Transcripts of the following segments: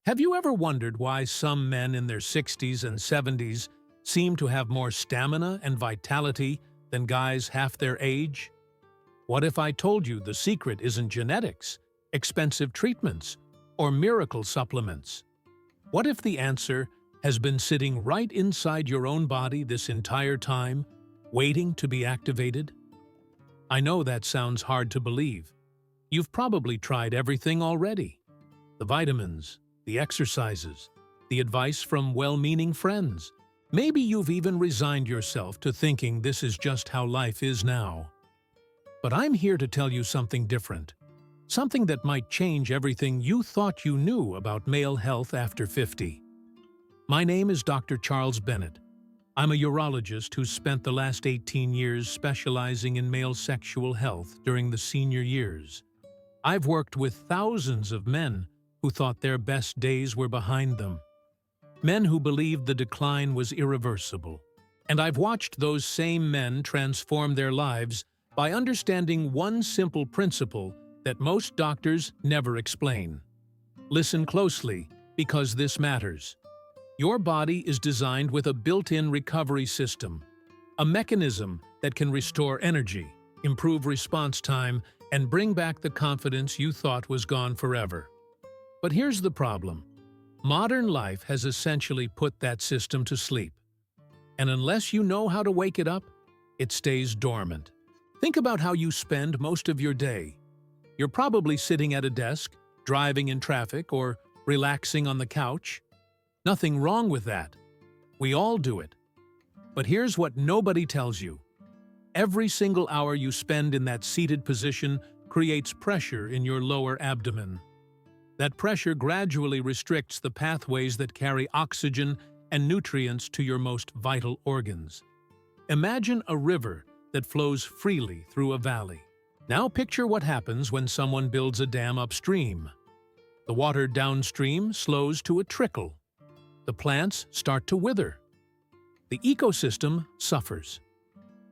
Have you ever wondered why some men in their 60s and 70s seem to have more stamina and vitality than guys half their age? What if I told you the secret isn't genetics, expensive treatments, or miracle supplements? What if the answer has been sitting right inside your own body this entire time, waiting to be activated? I know that sounds hard to believe. You've probably tried everything already. The vitamins, the exercises, the advice from well-meaning friends. Maybe you've even resigned yourself to thinking this is just how life is now. But I'm here to tell you something different. Something that might change everything you thought you knew about male health after 50. My name is Dr. Charles Bennett. I'm a urologist who's spent the last 18 years specializing in male sexual health during the senior years. I've worked with thousands of men who thought their best days were behind them. Men who believed the decline was irreversible. And I've watched those same men transform their lives by understanding one simple principle that most doctors never explain. Listen closely, because this matters. Your body is designed with a built-in recovery system, a mechanism that can restore energy, improve response time, and bring back the confidence you thought was gone forever. But here's the problem. Modern life has essentially put that system to sleep. And unless you know how to wake it up, it stays dormant. Think about how you spend most of your day. You're probably sitting at a desk, driving in traffic, or relaxing on the couch. Nothing wrong with that. We all do it. But here's what nobody tells you. Every single hour you spend in that seated position creates pressure in your lower abdomen. That pressure gradually restricts the pathways that carry oxygen and nutrients to your most vital organs. Imagine a river that flows freely through a valley. Now picture what happens when someone builds a dam upstream. The water downstream slows to a trickle. The plants start to wither. The ecosystem suffers.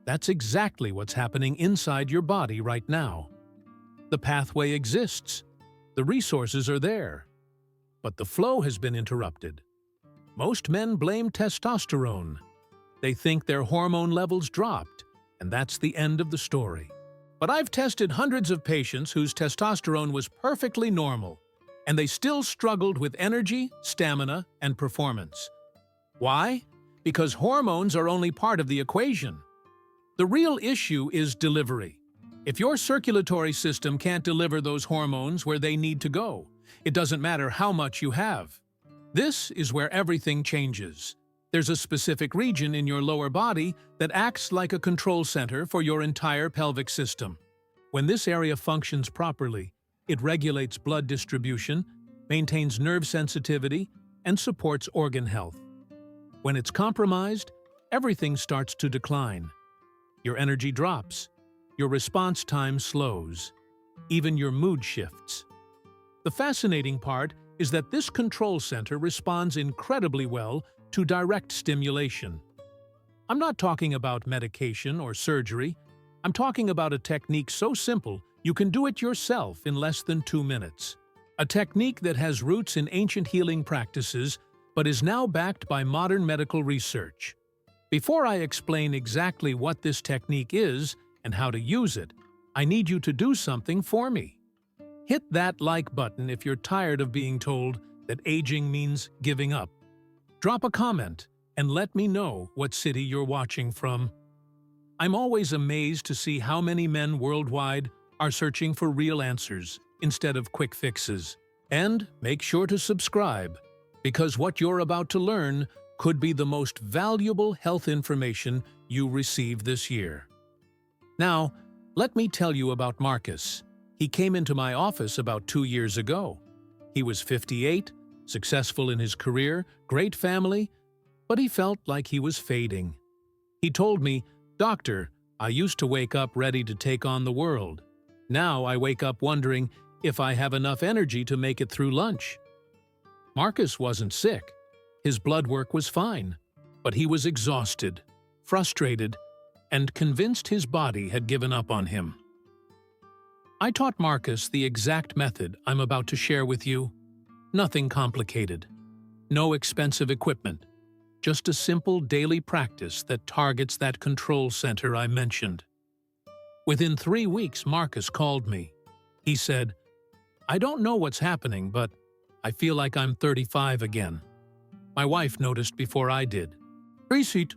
That's exactly what's happening inside your body right now. The pathway exists. The resources are there. But the flow has been interrupted. Most men blame testosterone. They think their hormone levels dropped, and that's the end of the story. But I've tested hundreds of patients whose testosterone was perfectly normal, and they still struggled with energy, stamina, and performance. Why? Because hormones are only part of the equation. The real issue is delivery. If your circulatory system can't deliver those hormones where they need to go, it doesn't matter how much you have. This is where everything changes. There's a specific region in your lower body that acts like a control center for your entire pelvic system. When this area functions properly, it regulates blood distribution, maintains nerve sensitivity, and supports organ health. When it's compromised, everything starts to decline. Your energy drops. Your response time slows. Even your mood shifts. The fascinating part is that this control center responds incredibly well to direct stimulation. I'm not talking about medication or surgery. I'm talking about a technique so simple you can do it yourself in less than 2 minutes. A technique that has roots in ancient healing practices but is now backed by modern medical research. Before I explain exactly what this technique is and how to use it, I need you to do something for me. Hit that like button if you're tired of being told that aging means giving up. Drop a comment and let me know what city you're watching from. I'm always amazed to see how many men worldwide are searching for real answers instead of quick fixes. And make sure to subscribe, because what you're about to learn could be the most valuable health information you receive this year. Now, let me tell you about Marcus. He came into my office about 2 years ago. He was 58, successful in his career, great family, but he felt like he was fading. He told me, "Doctor, I used to wake up ready to take on the world. Now I wake up wondering if I have enough energy to make it through lunch." Marcus wasn't sick. His blood work was fine, but he was exhausted, frustrated, and convinced his body had given up on him. I taught Marcus the exact method I'm about to share with you. Nothing complicated. No expensive equipment. Just a simple daily practice that targets that control center I mentioned. Within 3 weeks, Marcus called me. He said, "I don't know what's happening, but I feel like I'm 35 again." My wife noticed before I did. Receipt.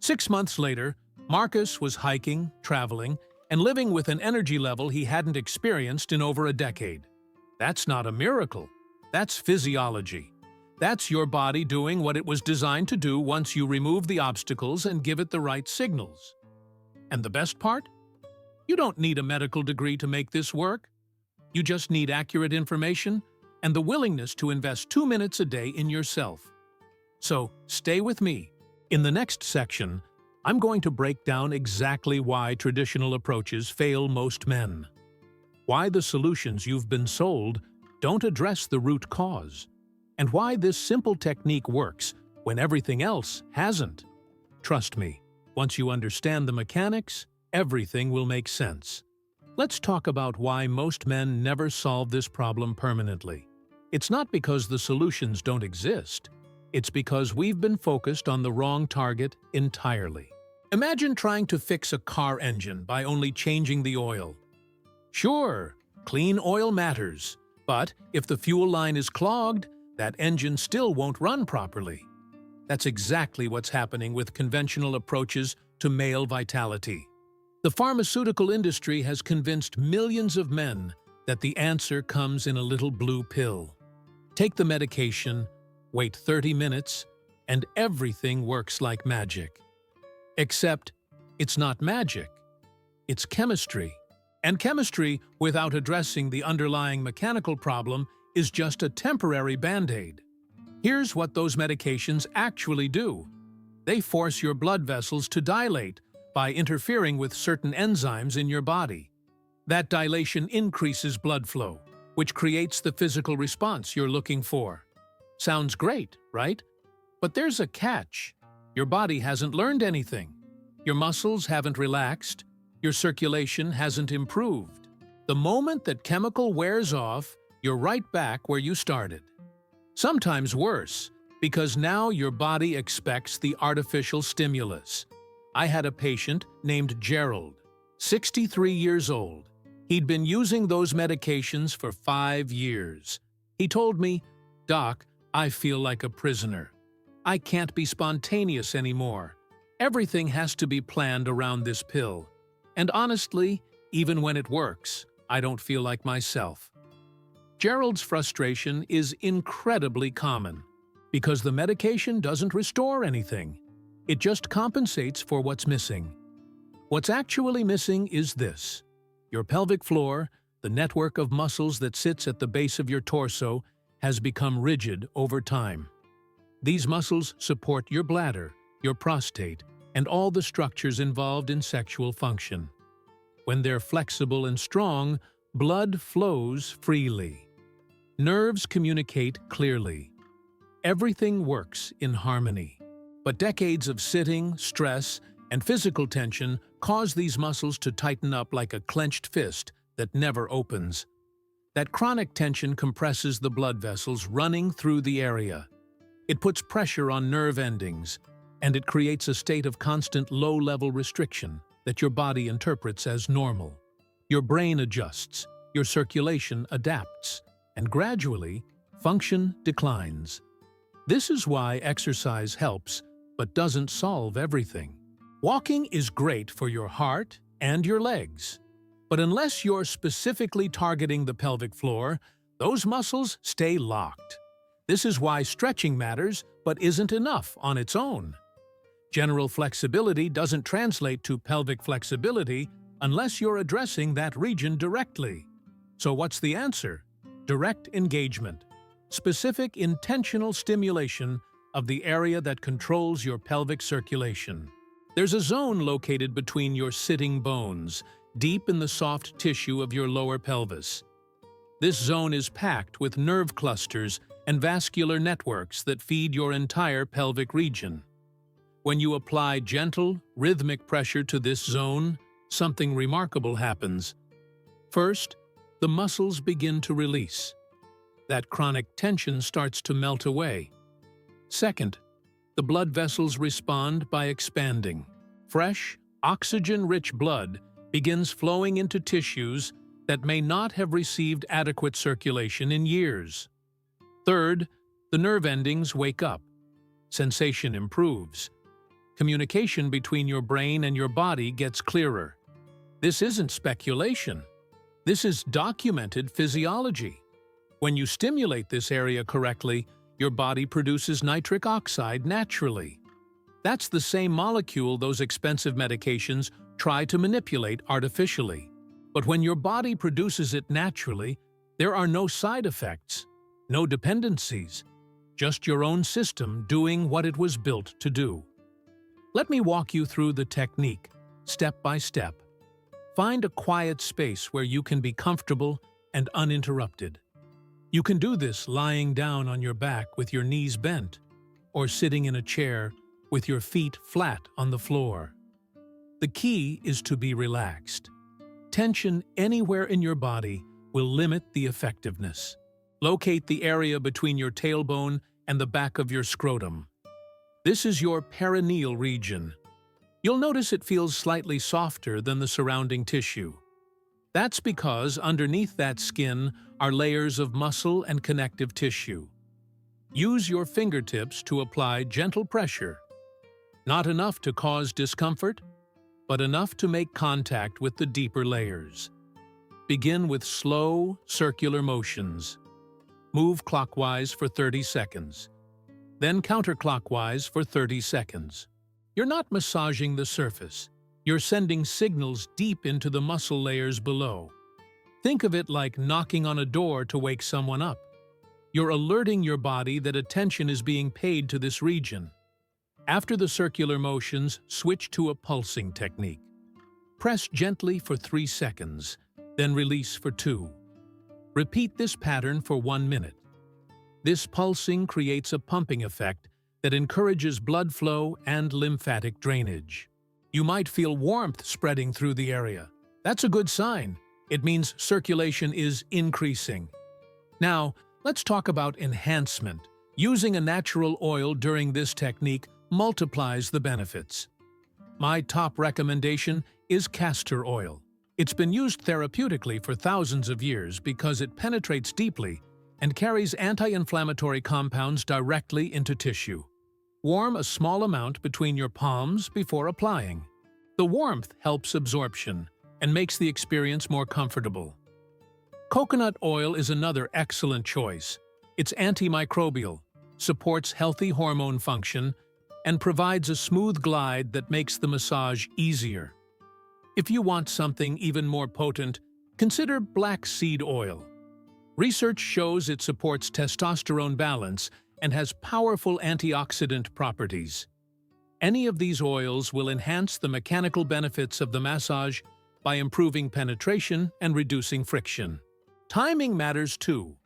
6 months later, Marcus was hiking, traveling, and living with an energy level he hadn't experienced in over a decade. That's not a miracle. That's physiology. That's your body doing what it was designed to do once you remove the obstacles and give it the right signals. And the best part? You don't need a medical degree to make this work. You just need accurate information and the willingness to invest 2 minutes a day in yourself. So, stay with me. In the next section, I'm going to break down exactly why traditional approaches fail most men. Why the solutions you've been sold don't address the root cause. And why this simple technique works when everything else hasn't. Trust me, once you understand the mechanics, everything will make sense. Let's talk about why most men never solve this problem permanently. It's not because the solutions don't exist. It's because we've been focused on the wrong target entirely. Imagine trying to fix a car engine by only changing the oil. Sure, clean oil matters, but if the fuel line is clogged, that engine still won't run properly. That's exactly what's happening with conventional approaches to male vitality. The pharmaceutical industry has convinced millions of men that the answer comes in a little blue pill. Take the medication, wait 30 minutes, and everything works like magic. Except, it's not magic. It's chemistry. And chemistry, without addressing the underlying mechanical problem, is just a temporary band-aid. Here's what those medications actually do. They force your blood vessels to dilate by interfering with certain enzymes in your body. That dilation increases blood flow, which creates the physical response you're looking for. Sounds great, right? But there's a catch. Your body hasn't learned anything. Your muscles haven't relaxed. Your circulation hasn't improved. The moment that chemical wears off, you're right back where you started. Sometimes worse, because now your body expects the artificial stimulus. I had a patient named Gerald, 63 years old. He'd been using those medications for 5 years. He told me, "Doc, I feel like a prisoner. I can't be spontaneous anymore. Everything has to be planned around this pill. And honestly, even when it works, I don't feel like myself." Gerald's frustration is incredibly common because the medication doesn't restore anything. It just compensates for what's missing. What's actually missing is this. Your pelvic floor, the network of muscles that sits at the base of your torso, has become rigid over time. These muscles support your bladder, your prostate, and all the structures involved in sexual function. When they're flexible and strong, blood flows freely. Nerves communicate clearly. Everything works in harmony. But decades of sitting, stress, and physical tension cause these muscles to tighten up like a clenched fist that never opens. That chronic tension compresses the blood vessels running through the area. It puts pressure on nerve endings, and it creates a state of constant low-level restriction that your body interprets as normal. Your brain adjusts, your circulation adapts, and gradually, function declines. This is why exercise helps, but doesn't solve everything. Walking is great for your heart and your legs. But unless you're specifically targeting the pelvic floor, those muscles stay locked. This is why stretching matters, but isn't enough on its own. General flexibility doesn't translate to pelvic flexibility unless you're addressing that region directly. So what's the answer? Direct engagement. Specific intentional stimulation of the area that controls your pelvic circulation. There's a zone located between your sitting bones, deep in the soft tissue of your lower pelvis. This zone is packed with nerve clusters and vascular networks that feed your entire pelvic region. When you apply gentle, rhythmic pressure to this zone, something remarkable happens. First, the muscles begin to release. That chronic tension starts to melt away. Second, the blood vessels respond by expanding. Fresh, oxygen-rich blood begins flowing into tissues that may not have received adequate circulation in years. Third, the nerve endings wake up. Sensation improves. Communication between your brain and your body gets clearer. This isn't speculation. This is documented physiology. When you stimulate this area correctly, your body produces nitric oxide naturally. That's the same molecule those expensive medications try to manipulate artificially. But when your body produces it naturally, there are no side effects, no dependencies, just your own system doing what it was built to do. Let me walk you through the technique, step by step. Find a quiet space where you can be comfortable and uninterrupted. You can do this lying down on your back with your knees bent, or sitting in a chair with your feet flat on the floor. The key is to be relaxed. Tension anywhere in your body will limit the effectiveness. Locate the area between your tailbone and the back of your scrotum. This is your perineal region. You'll notice it feels slightly softer than the surrounding tissue. That's because underneath that skin are layers of muscle and connective tissue. Use your fingertips to apply gentle pressure. Not enough to cause discomfort, but enough to make contact with the deeper layers. Begin with slow, circular motions. Move clockwise for 30 seconds. Then counterclockwise for 30 seconds. You're not massaging the surface. You're sending signals deep into the muscle layers below. Think of it like knocking on a door to wake someone up. You're alerting your body that attention is being paid to this region. After the circular motions, switch to a pulsing technique. Press gently for 3 seconds, then release for 2. Repeat this pattern for 1 minute. This pulsing creates a pumping effect that encourages blood flow and lymphatic drainage. You might feel warmth spreading through the area. That's a good sign. It means circulation is increasing. Now, let's talk about enhancement. Using a natural oil during this technique multiplies the benefits. My top recommendation is castor oil. It's been used therapeutically for thousands of years because it penetrates deeply and carries anti-inflammatory compounds directly into tissue. Warm a small amount between your palms before applying. The warmth helps absorption and makes the experience more comfortable. Coconut oil is another excellent choice. It's antimicrobial, supports healthy hormone function, and provides a smooth glide that makes the massage easier. If you want something even more potent, consider black seed oil. Research shows it supports testosterone balance and has powerful antioxidant properties. Any of these oils will enhance the mechanical benefits of the massage by improving penetration and reducing friction. Timing matters too.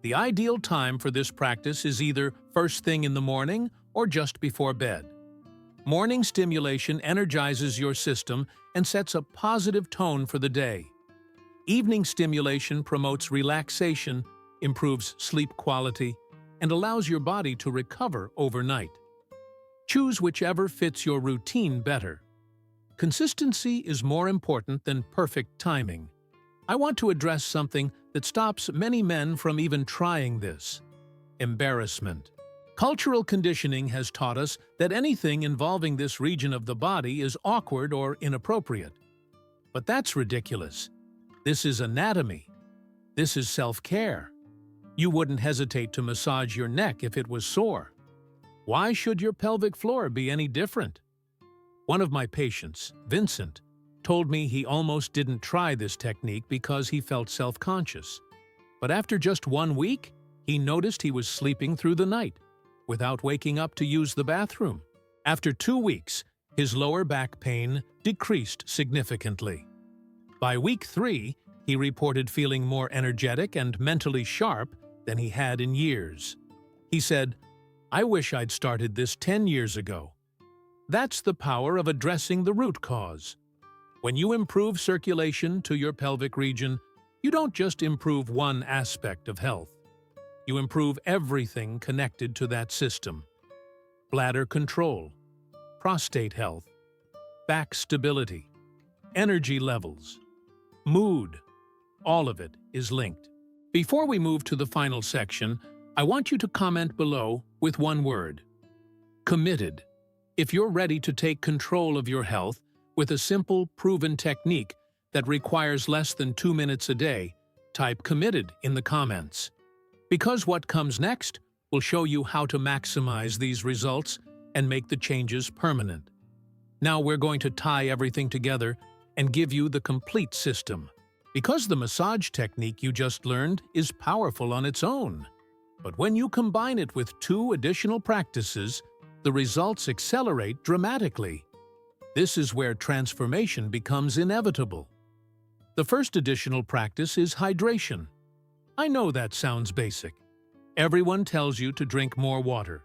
The ideal time for this practice is either first thing in the morning or just before bed. Morning stimulation energizes your system and sets a positive tone for the day. Evening stimulation promotes relaxation, improves sleep quality, and allows your body to recover overnight. Choose whichever fits your routine better. Consistency is more important than perfect timing. I want to address something that stops many men from even trying this: embarrassment. Cultural conditioning has taught us that anything involving this region of the body is awkward or inappropriate. But that's ridiculous. This is anatomy. This is self-care. You wouldn't hesitate to massage your neck if it was sore. Why should your pelvic floor be any different? One of my patients, Vincent, told me he almost didn't try this technique because he felt self-conscious. But after just 1 week, he noticed he was sleeping through the night without waking up to use the bathroom. After 2 weeks, his lower back pain decreased significantly. By week 3, he reported feeling more energetic and mentally sharp than he had in years. He said, "I wish I'd started this 10 years ago." That's the power of addressing the root cause. When you improve circulation to your pelvic region, you don't just improve one aspect of health. you improve everything connected to that system. Bladder control, prostate health, back stability, energy levels, mood, all of it is linked. Before we move to the final section, I want you to comment below with one word: committed. If you're ready to take control of your health with a simple, proven technique that requires less than 2 minutes a day, type committed in the comments. Because what comes next will show you how to maximize these results and make the changes permanent. Now we're going to tie everything together and give you the complete system. Because the massage technique you just learned is powerful on its own. But when you combine it with 2 additional practices, the results accelerate dramatically. This is where transformation becomes inevitable. The first additional practice is hydration. I know that sounds basic. Everyone tells you to drink more water.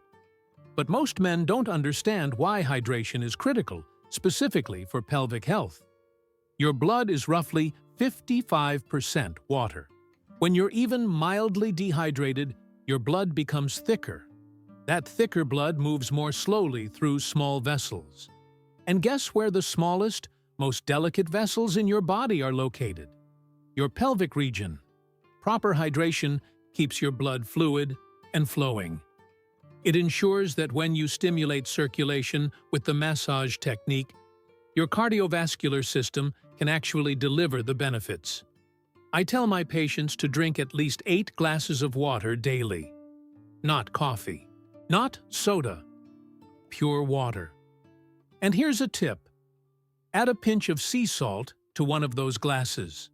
But most men don't understand why hydration is critical, specifically for pelvic health. Your blood is roughly 55% water. When you're even mildly dehydrated, your blood becomes thicker. That thicker blood moves more slowly through small vessels. And guess where the smallest, most delicate vessels in your body are located? Your pelvic region. Proper hydration keeps your blood fluid and flowing. It ensures that when you stimulate circulation with the massage technique, your cardiovascular system can actually deliver the benefits. I tell my patients to drink at least 8 glasses of water daily. Not coffee, not soda, pure water. And here's a tip. Add a pinch of sea salt to one of those glasses.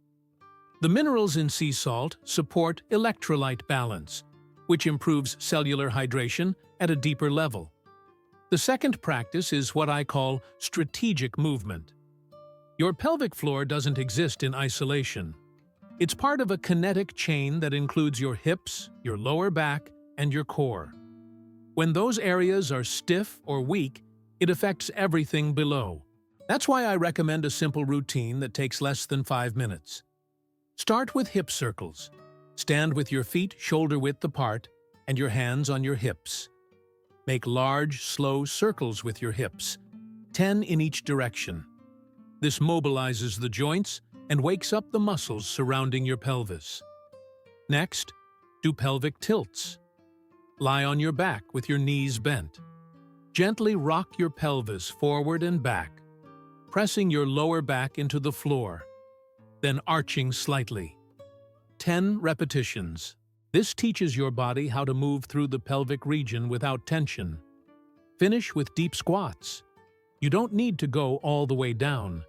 The minerals in sea salt support electrolyte balance, which improves cellular hydration at a deeper level. The second practice is what I call strategic movement. Your pelvic floor doesn't exist in isolation. It's part of a kinetic chain that includes your hips, your lower back, and your core. When those areas are stiff or weak, it affects everything below. That's why I recommend a simple routine that takes less than 5 minutes. Start with hip circles. Stand with your feet shoulder-width apart and your hands on your hips. Make large, slow circles with your hips, 10 in each direction. This mobilizes the joints and wakes up the muscles surrounding your pelvis. Next, do pelvic tilts. Lie on your back with your knees bent. Gently rock your pelvis forward and back, pressing your lower back into the floor, then arching slightly. 10 repetitions. This teaches your body how to move through the pelvic region without tension. Finish with deep squats. You don't need to go all the way down.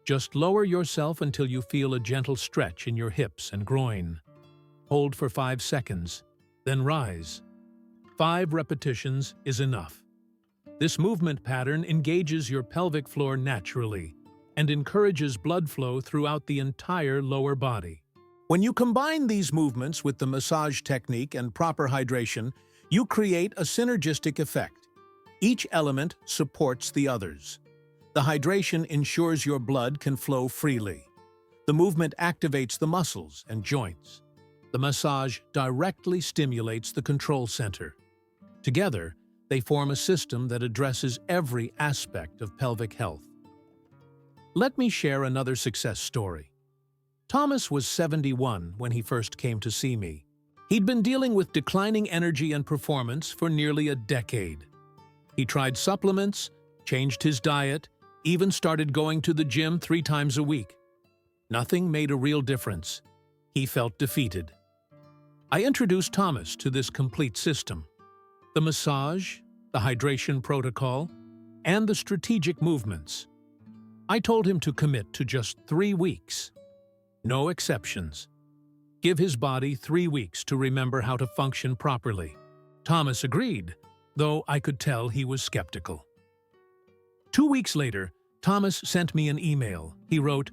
Just lower yourself until you feel a gentle stretch in your hips and groin. Hold for 5 seconds, then rise. 5 repetitions is enough. This movement pattern engages your pelvic floor naturally and encourages blood flow throughout the entire lower body. When you combine these movements with the massage technique and proper hydration, you create a synergistic effect. Each element supports the others. The hydration ensures your blood can flow freely. The movement activates the muscles and joints. The massage directly stimulates the control center. Together, they form a system that addresses every aspect of pelvic health. Let me share another success story. Thomas was 71 when he first came to see me. He'd been dealing with declining energy and performance for nearly a decade. He tried supplements, changed his diet, even started going to the gym 3 times a week. Nothing made a real difference. He felt defeated. I introduced Thomas to this complete system. The massage, the hydration protocol, and the strategic movements. I told him to commit to just 3 weeks. No exceptions. Give his body 3 weeks to remember how to function properly. Thomas agreed, though I could tell he was skeptical. 2 weeks later, Thomas sent me an email. He wrote,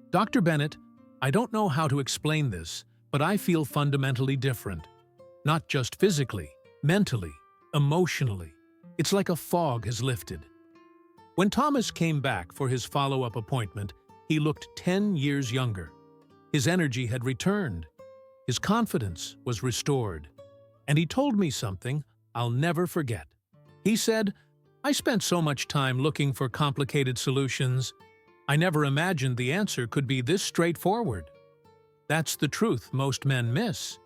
"Dr. Bennett, I don't know how to explain this, but I feel fundamentally different. Not just physically, mentally, emotionally. It's like a fog has lifted." When Thomas came back for his follow-up appointment, he looked 10 years younger. His energy had returned. His confidence was restored. And he told me something I'll never forget. He said, "I spent so much time looking for complicated solutions. I never imagined the answer could be this straightforward." That's the truth most men miss.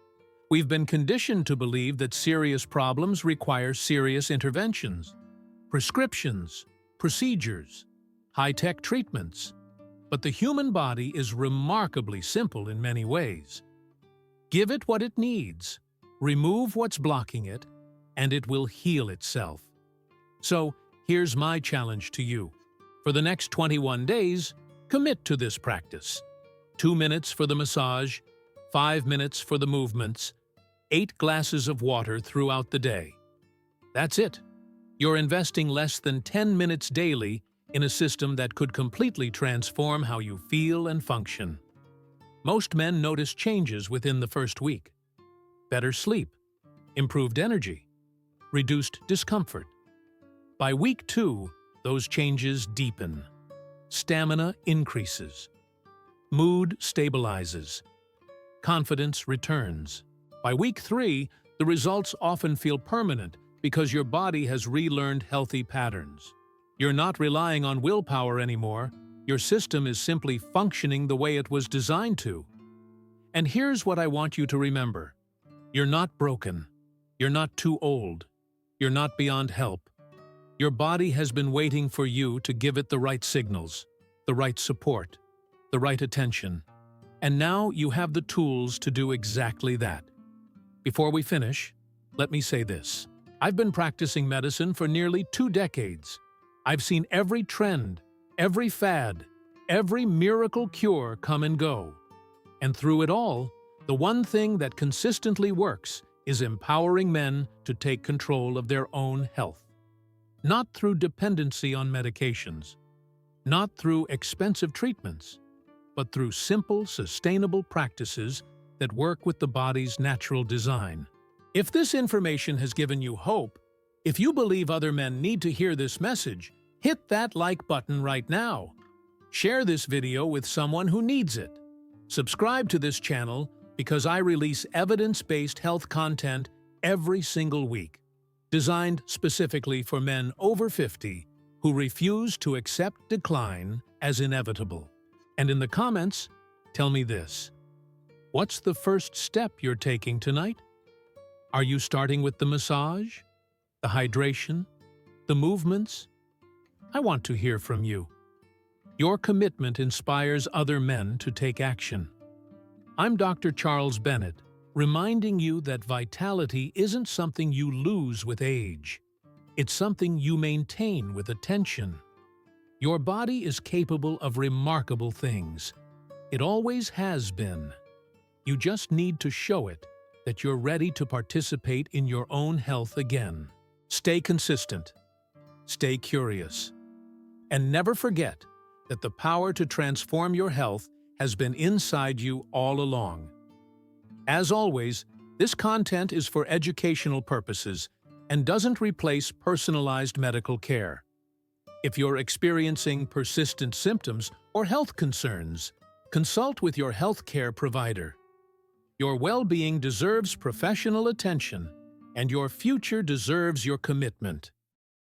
We've been conditioned to believe that serious problems require serious interventions, prescriptions, procedures, high-tech treatments. But the human body is remarkably simple in many ways. Give it what it needs, remove what's blocking it, and it will heal itself. So, here's my challenge to you. For the next 21 days, commit to this practice. 2 minutes for the massage, 5 minutes for the movements, 8 glasses of water throughout the day. That's it. You're investing less than 10 minutes daily in a system that could completely transform how you feel and function. Most men notice changes within the first week. Better sleep, improved energy, reduced discomfort. By week 2, those changes deepen. Stamina increases. Mood stabilizes. Confidence returns. By week 3, the results often feel permanent because your body has relearned healthy patterns. You're not relying on willpower anymore. Your system is simply functioning the way it was designed to. And here's what I want you to remember. You're not broken. You're not too old. You're not beyond help. Your body has been waiting for you to give it the right signals, the right support, the right attention. And now you have the tools to do exactly that. Before we finish, let me say this. I've been practicing medicine for nearly 2 decades. I've seen every trend, every fad, every miracle cure come and go. And through it all, the one thing that consistently works is empowering men to take control of their own health. Not through dependency on medications, not through expensive treatments, but through simple, sustainable practices that work with the body's natural design. If this information has given you hope, if you believe other men need to hear this message, hit that like button right now. Share this video with someone who needs it. Subscribe to this channel because I release evidence-based health content every single week, designed specifically for men over 50 who refuse to accept decline as inevitable. And in the comments, tell me this. What's the first step you're taking tonight? Are you starting with the massage, the hydration, the movements? I want to hear from you. Your commitment inspires other men to take action. I'm Dr. Charles Bennett, reminding you that vitality isn't something you lose with age. It's something you maintain with attention. Your body is capable of remarkable things. It always has been. You just need to show it that you're ready to participate in your own health again. Stay consistent. Stay curious. And never forget that the power to transform your health has been inside you all along. As always, this content is for educational purposes and doesn't replace personalized medical care. If you're experiencing persistent symptoms or health concerns, consult with your healthcare provider. Your well-being deserves professional attention, and your future deserves your commitment.